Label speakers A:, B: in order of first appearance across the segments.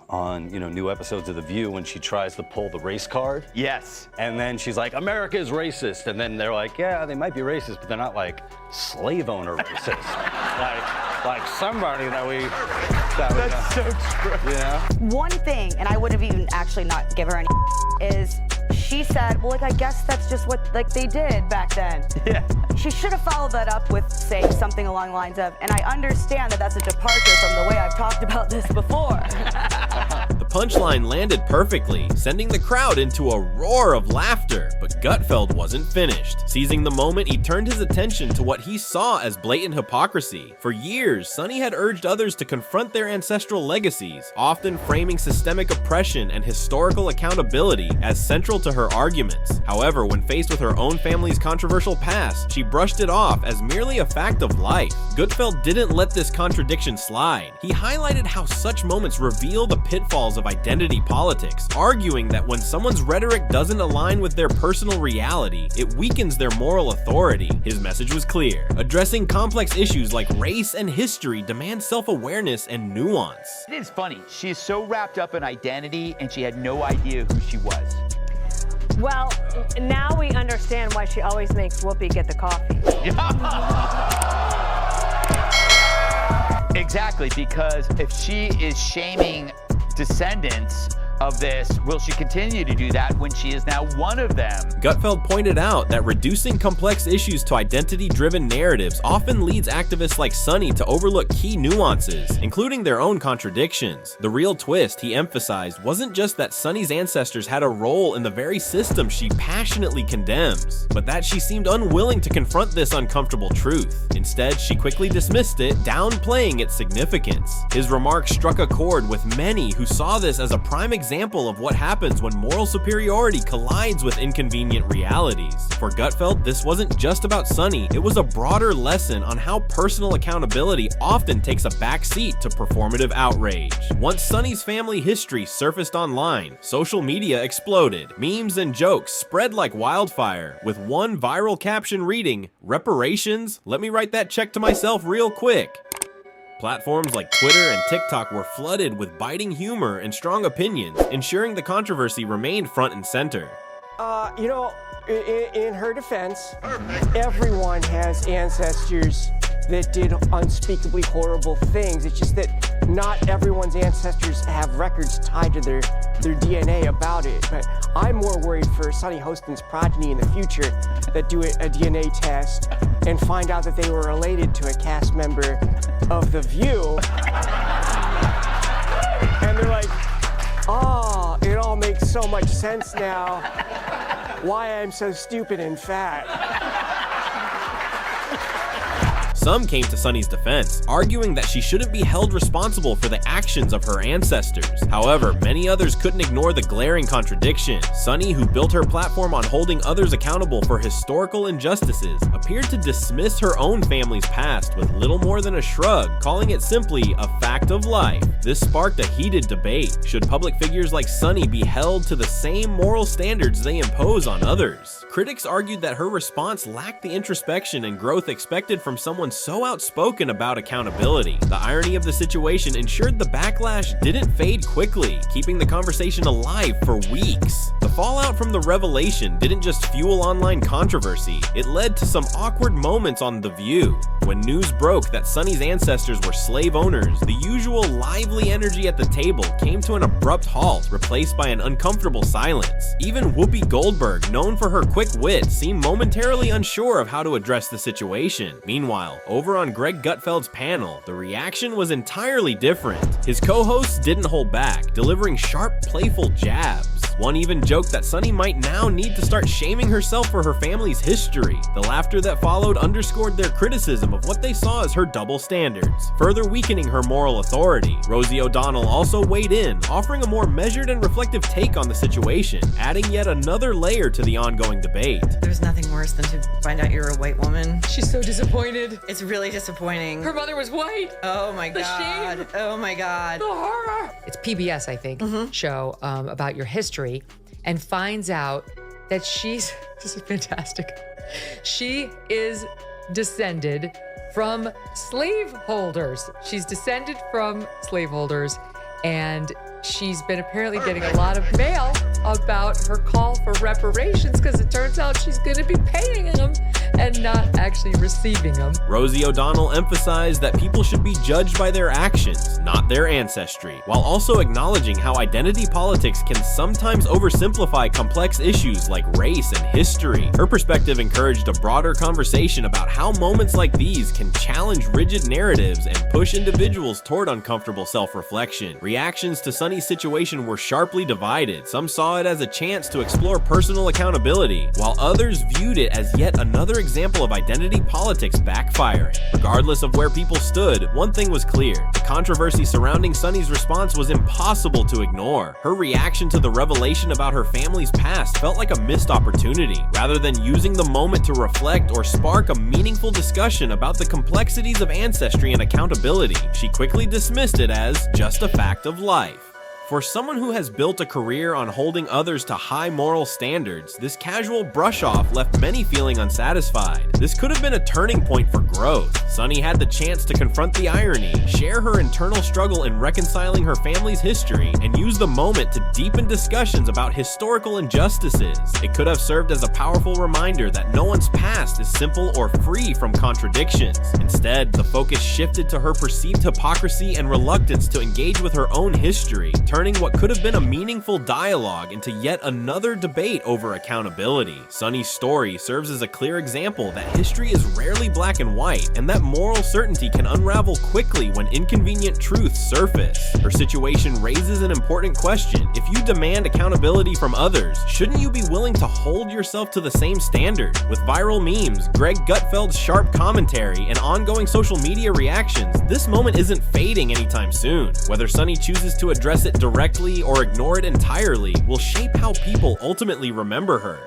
A: on, new episodes of The View when she tries to pull the race card.
B: Yes.
A: And then she's like, America is racist. And then they're like, yeah, they might be racist, but they're not like slave owner racist. like somebody that we...
B: That's so true.
A: Yeah.
C: One thing, and I would have even actually not give her any is she said, well, I guess that's just what they did back then.
B: Yeah.
C: She should have followed that up with saying something along the lines of, and I understand that that's a departure from the way I've talked about this before.
D: The punchline landed perfectly, sending the crowd into a roar of laughter, but Gutfeld wasn't finished. Seizing the moment, he turned his attention to what he saw as blatant hypocrisy. For years, Sunny had urged others to confront their ancestral legacies, often framing systemic oppression and historical accountability as central to her arguments. However, when faced with her own family's controversial past, she brushed it off as merely a fact of life. Gutfeld didn't let this contradiction slide. He highlighted how such moments reveal the pitfalls of identity politics, arguing that when someone's rhetoric doesn't align with their personal reality, it weakens their moral authority. His message was clear. Addressing complex issues like race and history demands self-awareness and nuance.
B: It is funny. She's so wrapped up in identity and she had no idea who she was.
E: Well, now we understand why she always makes Whoopi get the coffee.
B: Exactly, because if she is shaming descendants of this, will she continue to do that when she is now one of them?
D: Gutfeld pointed out that reducing complex issues to identity-driven narratives often leads activists like Sunny to overlook key nuances, including their own contradictions. The real twist, he emphasized, wasn't just that Sunny's ancestors had a role in the very system she passionately condemns, but that she seemed unwilling to confront this uncomfortable truth. Instead, she quickly dismissed it, downplaying its significance. His remarks struck a chord with many who saw this as a prime example of what happens when moral superiority collides with inconvenient realities. For Gutfeld, this wasn't just about Sunny, it was a broader lesson on how personal accountability often takes a backseat to performative outrage. Once Sunny's family history surfaced online, social media exploded. Memes and jokes spread like wildfire, with one viral caption reading, "Reparations? Let me write that check to myself real quick." Platforms like Twitter and TikTok were flooded with biting humor and strong opinions, ensuring the controversy remained front and center.
F: In her defense, everyone has ancestors that did unspeakably horrible things. It's just that not everyone's ancestors have records tied to their DNA about it. But I'm more worried for Sunny Hostin's progeny in the future that do a DNA test and find out that they were related to a cast member of The View. And they're like, oh, it all makes so much sense now why I'm so stupid and fat.
D: Some came to Sunny's defense, arguing that she shouldn't be held responsible for the actions of her ancestors. However, many others couldn't ignore the glaring contradiction. Sunny, who built her platform on holding others accountable for historical injustices, appeared to dismiss her own family's past with little more than a shrug, calling it simply a fact of life. This sparked a heated debate. Should public figures like Sunny be held to the same moral standards they impose on others? Critics argued that her response lacked the introspection and growth expected from someone so outspoken about accountability. The irony of the situation ensured the backlash didn't fade quickly, keeping the conversation alive for weeks. The fallout from the revelation didn't just fuel online controversy, it led to some awkward moments on The View. When news broke that Sunny's ancestors were slave owners, the usual lively energy at the table came to an abrupt halt, replaced by an uncomfortable silence. Even Whoopi Goldberg, known for her quick wit, seemed momentarily unsure of how to address the situation. Meanwhile, over on Greg Gutfeld's panel, the reaction was entirely different. His co-hosts didn't hold back, delivering sharp, playful jabs. One even joked that Sunny might now need to start shaming herself for her family's history. The laughter that followed underscored their criticism of what they saw as her double standards, further weakening her moral authority. Rosie O'Donnell also weighed in, offering a more measured and reflective take on the situation, adding yet another layer to the ongoing debate.
G: There's nothing worse than to find out you're a white woman.
H: She's so disappointed.
G: It's really disappointing.
H: Her mother was white.
G: Oh my
H: The
G: God.
H: shame.
G: Oh my God.
H: The horror.
I: It's PBS, I think, show about your history, and finds out that this is fantastic. She is descended from slaveholders. She's descended from slaveholders, and she's been apparently getting a lot of mail about her call for reparations because it turns out she's going to be paying them and not actually receiving them.
D: Rosie O'Donnell emphasized that people should be judged by their actions, not their ancestry, while also acknowledging how identity politics can sometimes oversimplify complex issues like race and history. Her perspective encouraged a broader conversation about how moments like these can challenge rigid narratives and push individuals toward uncomfortable self-reflection. Reactions to Sunny's situation were sharply divided. Some saw it as a chance to explore personal accountability, while others viewed it as yet another example of identity politics backfiring. Regardless of where people stood, one thing was clear: the controversy surrounding Sunny's response was impossible to ignore. Her reaction to the revelation about her family's past felt like a missed opportunity. Rather than using the moment to reflect or spark a meaningful discussion about the complexities of ancestry and accountability, she quickly dismissed it as just a fact of life. For someone who has built a career on holding others to high moral standards, this casual brush-off left many feeling unsatisfied. This could have been a turning point for growth. Sunny had the chance to confront the irony, share her internal struggle in reconciling her family's history, and use the moment to deepen discussions about historical injustices. It could have served as a powerful reminder that no one's past is simple or free from contradictions. Instead, the focus shifted to her perceived hypocrisy and reluctance to engage with her own history, turning what could have been a meaningful dialogue into yet another debate over accountability. Sunny's story serves as a clear example that history is rarely black and white, and that moral certainty can unravel quickly when inconvenient truths surface. Her situation raises an important question. If you demand accountability from others, shouldn't you be willing to hold yourself to the same standard? With viral memes, Greg Gutfeld's sharp commentary, and ongoing social media reactions, this moment isn't fading anytime soon. Whether Sunny chooses to address it directly or ignore it entirely will shape how people ultimately remember her.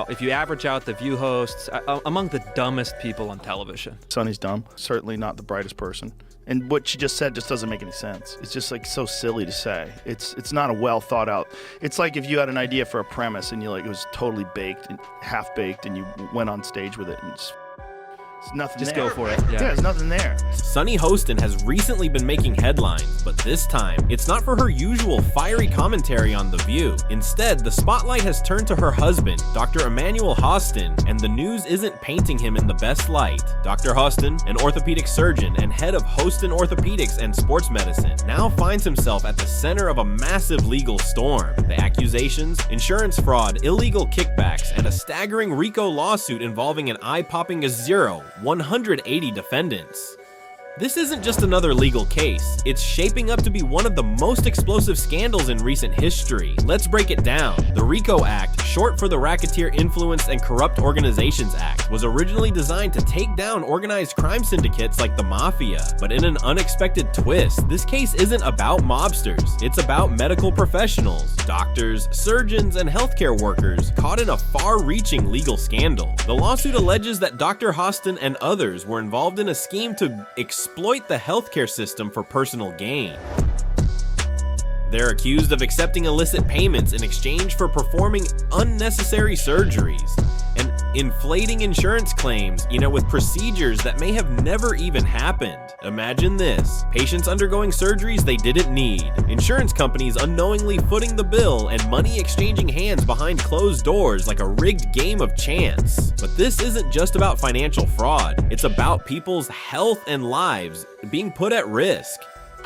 J: If you average out the View hosts, among the dumbest people on television.
K: Sunny's dumb, certainly not the brightest person. And what she just said just doesn't make any sense. It's just like so silly to say. It's not a well thought out. It's like if you had an idea for a premise and it was totally baked and half baked and you went on stage with it and it's nothing
J: Just
K: there.
J: go for it.
K: Yeah, there's nothing there.
D: Sunny Hostin has recently been making headlines, but this time, it's not for her usual fiery commentary on The View. Instead, the spotlight has turned to her husband, Dr. Emmanuel Hostin, and the news isn't painting him in the best light. Dr. Hostin, an orthopedic surgeon and head of Hostin Orthopedics and Sports Medicine, now finds himself at the center of a massive legal storm. The accusations, insurance fraud, illegal kickbacks, and a staggering RICO lawsuit involving an eye-popping gazero, 180 defendants. This isn't just another legal case. It's shaping up to be one of the most explosive scandals in recent history. Let's break it down. The RICO Act, short for the Racketeer Influenced and Corrupt Organizations Act, was originally designed to take down organized crime syndicates like the Mafia. But in an unexpected twist, this case isn't about mobsters. It's about medical professionals, doctors, surgeons, and healthcare workers caught in a far-reaching legal scandal. The lawsuit alleges that Dr. Hostin and others were involved in a scheme to exploit the healthcare system for personal gain. They're accused of accepting illicit payments in exchange for performing unnecessary surgeries and inflating insurance claims, with procedures that may have never even happened. Imagine this: patients undergoing surgeries they didn't need, insurance companies unknowingly footing the bill, and money exchanging hands behind closed doors like a rigged game of chance. But this isn't just about financial fraud. It's about people's health and lives being put at risk.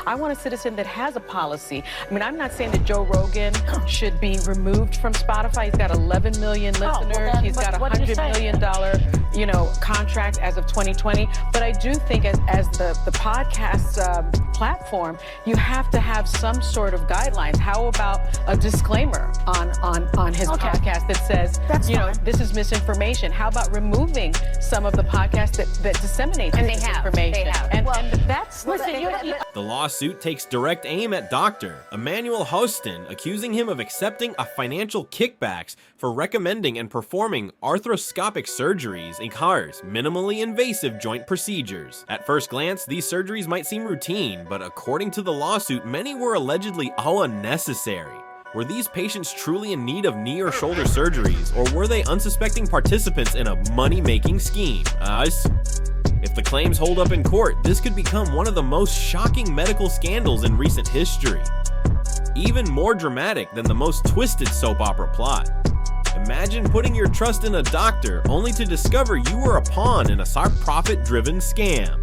L: I want a citizen that has a policy. I'm not saying that Joe Rogan should be removed from Spotify. He's got 11 million listeners. He's got a $100 million, contract as of 2020. But I do think as the podcast platform, you have to have some sort of guidelines. How about a disclaimer on his podcast that says, this is misinformation? How about removing some of the podcasts that disseminate misinformation?
C: They have.
L: And that's
D: The lawsuit takes direct aim at Dr. Emmanuel Hostin, accusing him of accepting financial kickbacks for recommending and performing arthroscopic surgeries in cars, minimally invasive joint procedures. At first glance, these surgeries might seem routine, but according to the lawsuit, many were allegedly unnecessary. Were these patients truly in need of knee or shoulder surgeries, or were they unsuspecting participants in a money-making scheme? If the claims hold up in court, this could become one of the most shocking medical scandals in recent history. Even more dramatic than the most twisted soap opera plot. Imagine putting your trust in a doctor only to discover you were a pawn in a profit-driven scam.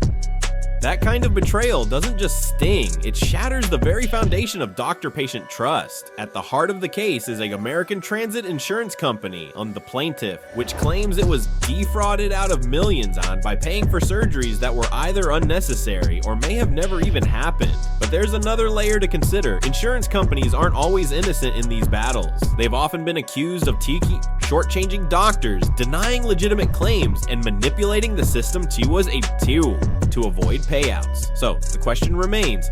D: That kind of betrayal doesn't just sting, it shatters the very foundation of doctor-patient trust. At the heart of the case is an American Transit insurance company on the plaintiff, which claims it was defrauded out of millions by paying for surgeries that were either unnecessary or may have never even happened. But there's another layer to consider. Insurance companies aren't always innocent in these battles. They've often been accused of shortchanging doctors, denying legitimate claims, and manipulating the system to avoid payouts. So the question remains,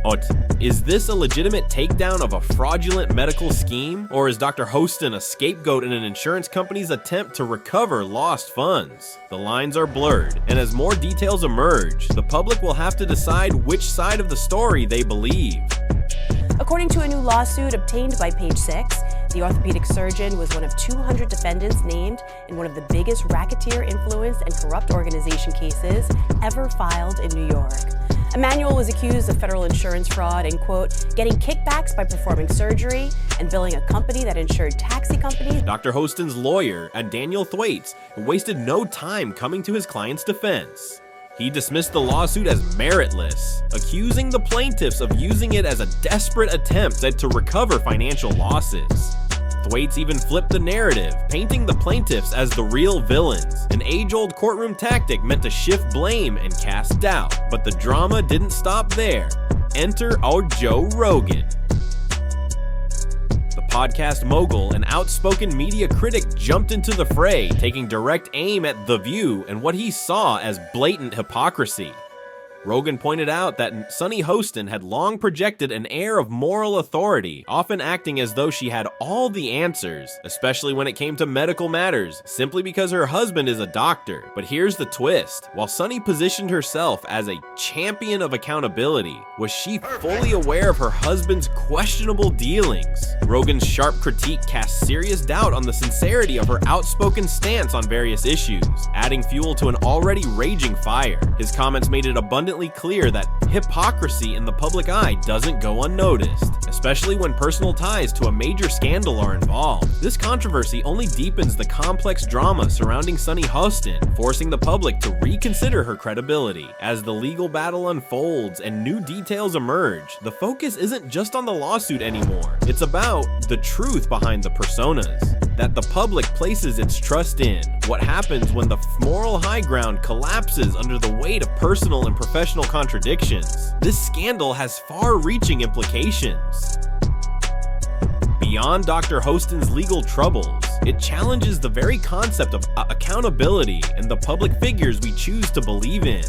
D: is this a legitimate takedown of a fraudulent medical scheme, or is Dr. Hostin a scapegoat in an insurance company's attempt to recover lost funds? The lines are blurred, and as more details emerge, the public will have to decide which side of the story they believe.
M: According to a new lawsuit obtained by Page Six, the orthopedic surgeon was one of 200 defendants named in one of the biggest racketeer influence and corrupt organization cases ever filed in New York. Emanuel was accused of federal insurance fraud and, quote, getting kickbacks by performing surgery and billing a company that insured taxi companies.
D: Dr. Hostin's lawyer, Daniel Thwaites, wasted no time coming to his client's defense. He dismissed the lawsuit as meritless, accusing the plaintiffs of using it as a desperate attempt to recover financial losses. Thwaites even flipped the narrative, painting the plaintiffs as the real villains, an age-old courtroom tactic meant to shift blame and cast doubt. But the drama didn't stop there. Enter our Joe Rogan. The podcast mogul and outspoken media critic jumped into the fray, taking direct aim at The View and what he saw as blatant hypocrisy. Rogan pointed out that Sunny Hostin had long projected an air of moral authority, often acting as though she had all the answers, especially when it came to medical matters, simply because her husband is a doctor. But here's the twist. While Sunny positioned herself as a champion of accountability, was she fully aware of her husband's questionable dealings? Rogan's sharp critique cast serious doubt on the sincerity of her outspoken stance on various issues, adding fuel to an already raging fire. His comments made it abundantly clear that hypocrisy in the public eye doesn't go unnoticed, especially when personal ties to a major scandal are involved. This controversy only deepens the complex drama surrounding Sunny Hostin, forcing the public to reconsider her credibility. As the legal battle unfolds and new details emerge, the focus isn't just on the lawsuit anymore. It's about the truth behind the personas that the public places its trust in. What happens when the moral high ground collapses under the weight of personal and professional contradictions? This scandal has far-reaching implications. Beyond Dr. Hostin's legal troubles, it challenges the very concept of accountability and the public figures we choose to believe in.